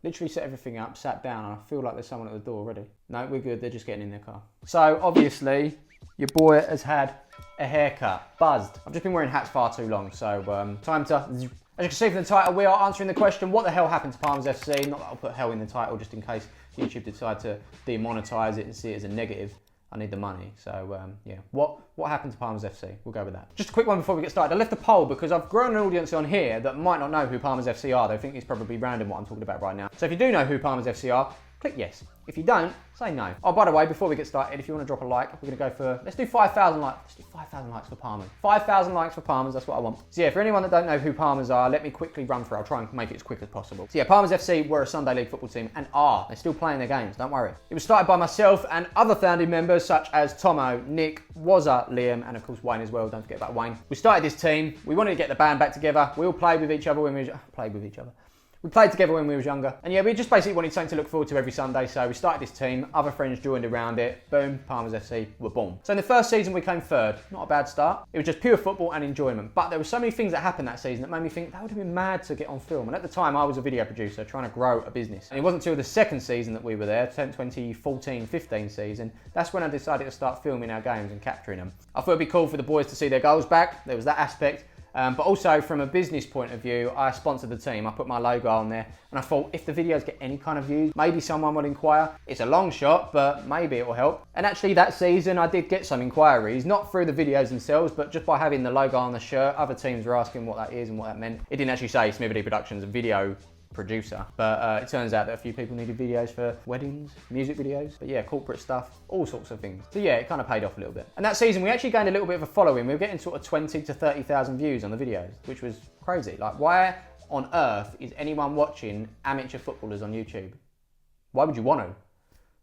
Literally set everything up, sat down, and I feel like there's someone at the door already. No, we're good, they're just getting in their car. So obviously, your boy has had a haircut, buzzed. I've just been wearing hats far too long, so time to, as you can see from the title, we are answering the question, what the hell happened to Palmers FC? Not that I'll put hell in the title, just in case YouTube decide to demonetize it and see it as a negative. I need the money, so yeah. What happened to Palmers FC? We'll go with that. Just a quick one before we get started. I left a poll because I've grown an audience on here that might not know who Palmers FC are. They think it's probably random what I'm talking about right now. So if you do know who Palmers FC are, click yes. If you don't, say no. Oh, by the way, before we get started, if you want to drop a like, we're going to go for, let's do 5,000 likes. Let's do 5,000 likes for Palmers. 5,000 likes for Palmers, that's what I want. So yeah, for anyone that don't know who Palmers are, let me quickly run through. I'll try and make it as quick as possible. So yeah, Palmers FC were a Sunday League football team and are. They're still playing their games, don't worry. It was started by myself and other founding members such as Tomo, Nick, Wazza, Liam, and of course Wayne as well. Don't forget about Wayne. We started this team. We wanted to get the band back together. We all played with each other when we We played together when we was younger. And yeah, we just basically wanted something to look forward to every Sunday. So we started this team, other friends joined around it. Boom, Palmers FC were born. So in the first season we came third. Not a bad start. It was just pure football and enjoyment. But there were so many things that happened that season that made me think that would have been mad to get on film. And at the time I was a video producer trying to grow a business. And it wasn't until the second season that we were there, 2014-15 season, that's when I decided to start filming our games and capturing them. I thought it'd be cool for the boys to see their goals back. There was that aspect. But also from a business point of view, I sponsored the team. I put my logo on there and I thought if the videos get any kind of views, maybe someone will inquire. It's a long shot, but maybe it will help. And actually that season I did get some inquiries, not through the videos themselves, but just by having the logo on the shirt. Other teams were asking what that is and what that meant. It didn't actually say Smiv Productions, a video producer, but it turns out that a few people needed videos for weddings, music videos, but yeah, corporate stuff, all sorts of things. So yeah, it kind of paid off a little bit. And that season we actually gained a little bit of a following. We were getting sort of 20 to 30,000 views on the videos, which was crazy. Like, why on earth is anyone watching amateur footballers on YouTube? Why would you want to?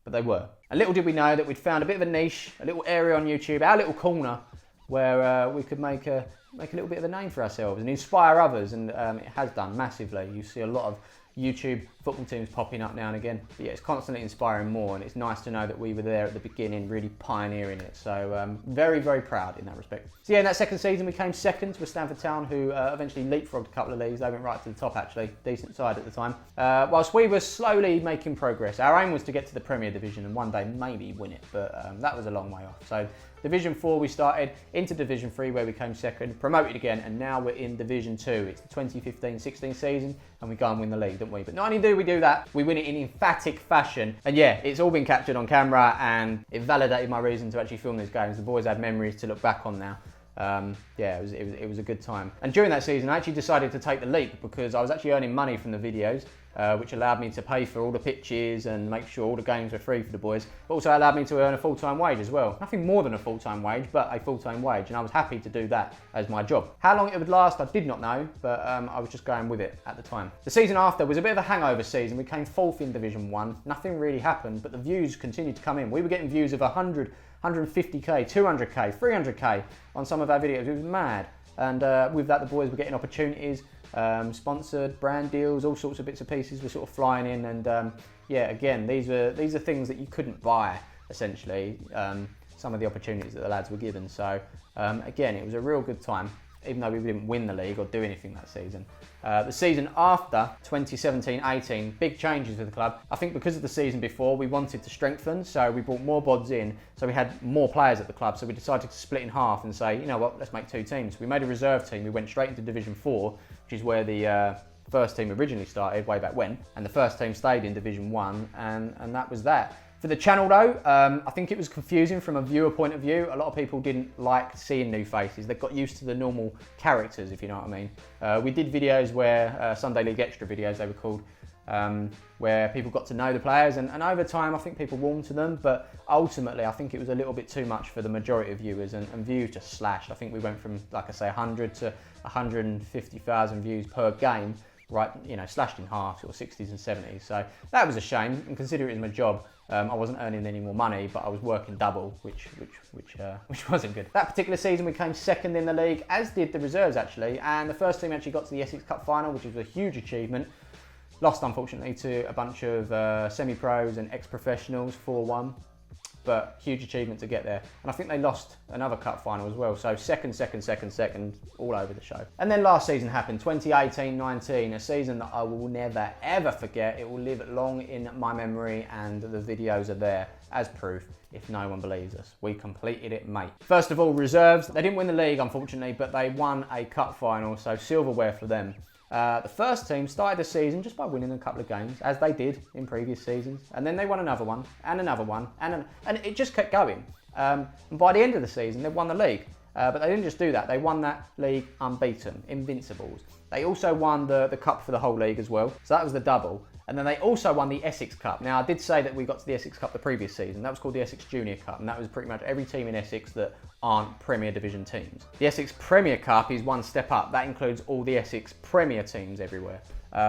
But they were. And little did we know that we'd found a bit of a niche, a little area on YouTube, our little corner, where we could make a little bit of a name for ourselves and inspire others, and it has done massively. You see a lot of YouTube football teams popping up now and again, but yeah, it's constantly inspiring more, and it's nice to know that we were there at the beginning, really pioneering it. So very, very proud in that respect. So yeah, in that second season we came second to Stanford Town, who eventually leapfrogged a couple of leagues. They went right to the top actually, decent side at the time. Whilst we were slowly making progress. Our aim was to get to the Premier Division and one day maybe win it, but that was a long way off. So Division 4 we started, into Division 3 where we came second, promoted again, and now we're in Division 2. It's the 2015-16 season and we go and win the league, don't we? But not only do we do that, we win it in emphatic fashion. And yeah, it's all been captured on camera and it validated my reason to actually film these games. The boys had memories to look back on now. Yeah, it was a good time. And during that season, I actually decided to take the leap because I was actually earning money from the videos, which allowed me to pay for all the pitches and make sure all the games were free for the boys, but also allowed me to earn a full-time wage as well. Nothing more than a full-time wage, but a full-time wage, and I was happy to do that as my job. How long it would last, I did not know, but I was just going with it at the time. The season after was a bit of a hangover season. We came fourth in Division 1. Nothing really happened, but the views continued to come in. We were getting views of 100, 150k, 200k, 300k on some of our videos. It was mad. And with that, the boys were getting opportunities, sponsored, brand deals, all sorts of bits and pieces were sort of flying in. And yeah, again, these are things that you couldn't buy, essentially, some of the opportunities that the lads were given. So again, it was a real good time, even though we didn't win the league or do anything that season. The season after, 2017-18, big changes with the club. I think because of the season before, we wanted to strengthen, so we brought more bods in, so we had more players at the club, so we decided to split in half and say, you know what, let's make two teams. We made a reserve team, we went straight into Division 4, which is where the first team originally started way back when, and the first team stayed in Division 1, and that was that. For the channel though, I think it was confusing from a viewer point of view. A lot of people didn't like seeing new faces. They got used to the normal characters, if you know what I mean. We did videos where, Sunday League Extra videos they were called, where people got to know the players, and over time I think people warmed to them, but ultimately I think it was a little bit too much for the majority of viewers, and views just slashed. I think we went from, like I say, 100 to 150,000 views per game, right, you know, slashed in half, sort of 60s and 70s. So that was a shame, and considering it was my job, I wasn't earning any more money, but I was working double, which wasn't good. That particular season we came second in the league, as did the reserves actually, and the first team actually got to the Essex Cup final, which was a huge achievement. Lost unfortunately to a bunch of semi-pros and ex-professionals, 4-1. but huge achievement to get there. And I think they lost another cup final as well. So second, all over the show. And then last season happened, 2018-19, a season that I will never ever forget. It will live long in my memory, and the videos are there as proof if no one believes us. We completed it, mate. First of all, reserves. They didn't win the league, unfortunately, but they won a cup final, so silverware for them. The first team started the season just by winning a couple of games, as they did in previous seasons, and then they won another one, and another one, and it just kept going. And by the end of the season, they won the league. But they didn't just do that, they won that league unbeaten, invincibles. They also won the cup for the whole league as well, so that was the double. And then they also won the Essex Cup. Now, I did say that we got to the Essex Cup the previous season. That was called the Essex Junior Cup, and that was pretty much every team in Essex that aren't Premier Division teams. The Essex Premier Cup is one step up. That includes all the Essex Premier teams everywhere.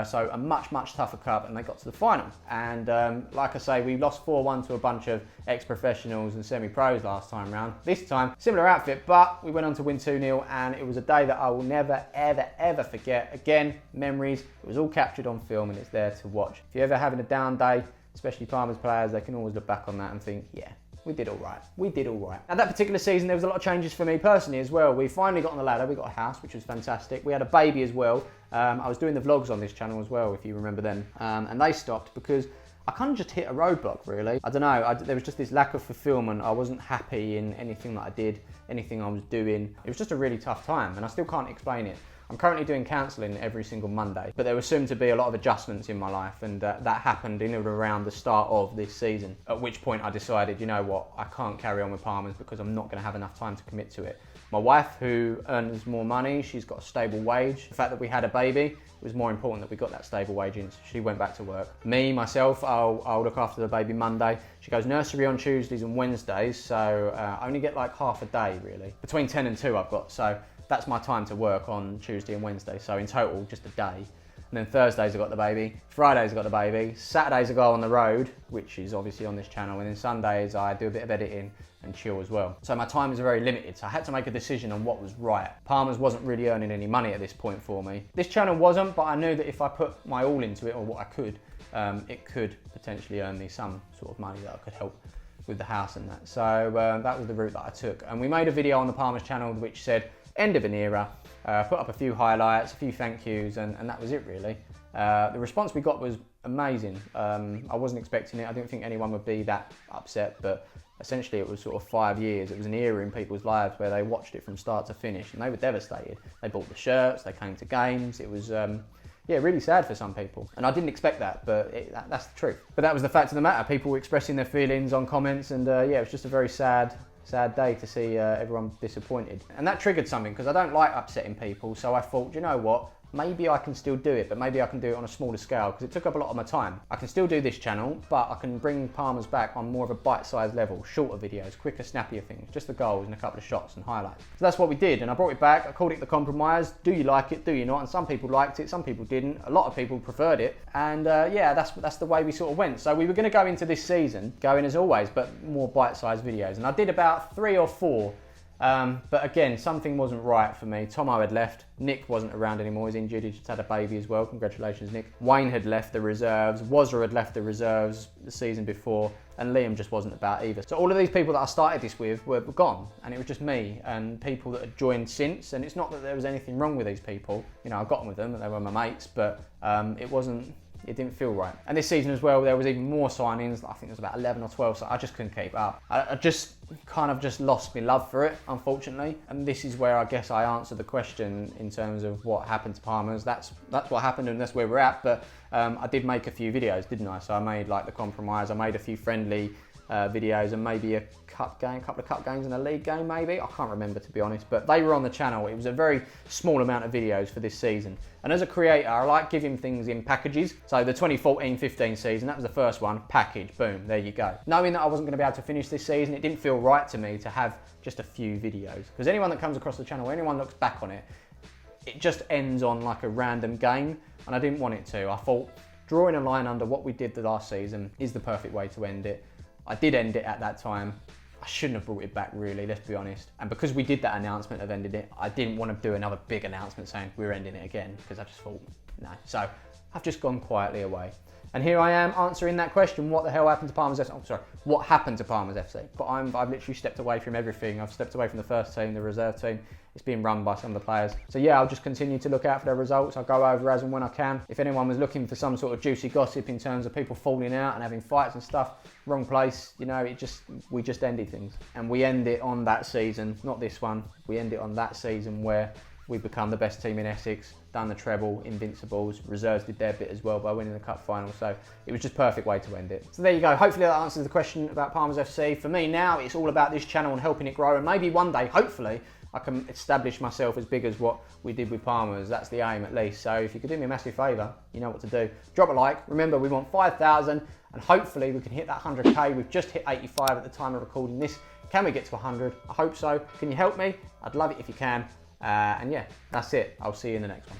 So a much, much tougher cup, and they got to the final. And like I say, we lost 4-1 to a bunch of ex-professionals and semi-pros last time round. This time, similar outfit, but we went on to win 2-0, and it was a day that I will never, ever, ever forget. Again, memories. It was all captured on film, and it's there to watch. If you're ever having a down day, especially Palmer's players, they can always look back on that and think, yeah, we did all right. We did all right. At that particular season, there was a lot of changes for me personally as well. We finally got on the ladder. We got a house, which was fantastic. We had a baby as well. I was doing the vlogs on this channel as well, if you remember them. And they stopped because I kind of just hit a roadblock, really. I don't know. There was just this lack of fulfillment. I wasn't happy in anything that I did, anything I was doing. It was just a really tough time, and I still can't explain it. I'm currently doing counselling every single Monday, but there was soon to be a lot of adjustments in my life, and that happened in and around the start of this season, at which point I decided, you know what, I can't carry on with Palmer's because I'm not going to have enough time to commit to it. My wife, who earns more money, she's got a stable wage. The fact that we had a baby, it was more important that we got that stable wage in, so she went back to work. Me, myself, I'll look after the baby Monday. She goes nursery on Tuesdays and Wednesdays, so I only get like half a day, really. Between 10 and 2 I've got, so that's my time to work on Tuesday and Wednesday. So in total, just a day. And then Thursdays I got the baby, Fridays I got the baby, Saturdays I go on the road, which is obviously on this channel, and then Sundays I do a bit of editing and chill as well. So my time is very limited, so I had to make a decision on what was right. Palmer's wasn't really earning any money at this point for me. This channel wasn't, but I knew that if I put my all into it, or what I could, it could potentially earn me some sort of money that I could help with the house and that. So that was the route that I took. And we made a video on the Palmer's channel which said, end of an era, put up a few highlights, a few thank yous, and that was it really. The response we got was amazing. I wasn't expecting it. I didn't think anyone would be that upset, but essentially it was sort of 5 years. It was an era in people's lives where they watched it from start to finish, and they were devastated. They bought the shirts, they came to games. It was yeah, really sad for some people. And I didn't expect that, but that's the truth. But that was the fact of the matter. People were expressing their feelings on comments, and yeah, it was just a very sad day to see everyone disappointed. And that triggered something, because I don't like upsetting people, so I thought, you know what, maybe I can still do it, but maybe I can do it on a smaller scale, because it took up a lot of my time. I can still do this channel, but I can bring Palmer's back on more of a bite-sized level, shorter videos, quicker, snappier things, just the goals and a couple of shots and highlights. So that's what we did, and I brought it back. I called it The Compromise. Do you like it? Do you not? And some people liked it, some people didn't. A lot of people preferred it, and yeah, that's the way we sort of went. So we were going to go into this season, going as always, but more bite-sized videos, and I did about 3 or 4. But again, something wasn't right for me. Tomo had left, Nick wasn't around anymore, he's injured, he just had a baby as well, congratulations Nick. Wayne had left the reserves, Wazza had left the reserves the season before, and Liam just wasn't about either. So all of these people that I started this with were gone, and it was just me and people that had joined since, and it's not that there was anything wrong with these people, you know, I got on with them, they were my mates, but it didn't feel right. And this season as well, there was even more signings. I think there was about 11 or 12, so I just couldn't keep up. I just kind of lost my love for it, unfortunately. And this is where I guess I answered the question in terms of what happened to Palmer's. That's what happened, and that's where we're at. But I did make a few videos, didn't I? So I made like The Compromise, I made a few friendly videos, and maybe a couple of cup games and a league game maybe. I can't remember, to be honest, but they were on the channel. It was a very small amount of videos for this season. And as a creator, I like giving things in packages. So the 2014-15 season, that was the first one, package, boom, there you go. Knowing that I wasn't going to be able to finish this season, it didn't feel right to me to have just a few videos. Because anyone that comes across the channel, anyone looks back on it, it just ends on like a random game, and I didn't want it to. I thought drawing a line under what we did the last season is the perfect way to end it. I did end it at that time. I shouldn't have brought it back really, let's be honest. And because we did that announcement of ending it, I didn't want to do another big announcement saying we're ending it again, because I just thought, no. So I've just gone quietly away. And here I am answering that question, what the hell happened to Palmer's FC? Oh, sorry, what happened to Palmer's FC? But I've literally stepped away from everything. I've stepped away from the first team, the reserve team. It's being run by some of the players. So yeah, I'll just continue to look out for their results. I'll go over as and when I can. If anyone was looking for some sort of juicy gossip in terms of people falling out and having fights and stuff, wrong place. You know, we just ended things. And we end it on that season, not this one. We end it on that season where we become the best team in Essex, done the treble, Invincibles, reserves did their bit as well by winning the cup final, so it was just a perfect way to end it. So there you go, hopefully that answers the question about Palmer's FC. For me now, it's all about this channel and helping it grow, and maybe one day, hopefully, I can establish myself as big as what we did with Palmer's. That's the aim at least. So if you could do me a massive favour, you know what to do. Drop a like. Remember, we want 5,000 and hopefully we can hit that 100k. We've just hit 85 at the time of recording this. Can we get to 100? I hope so. Can you help me? I'd love it if you can. And yeah, that's it. I'll see you in the next one.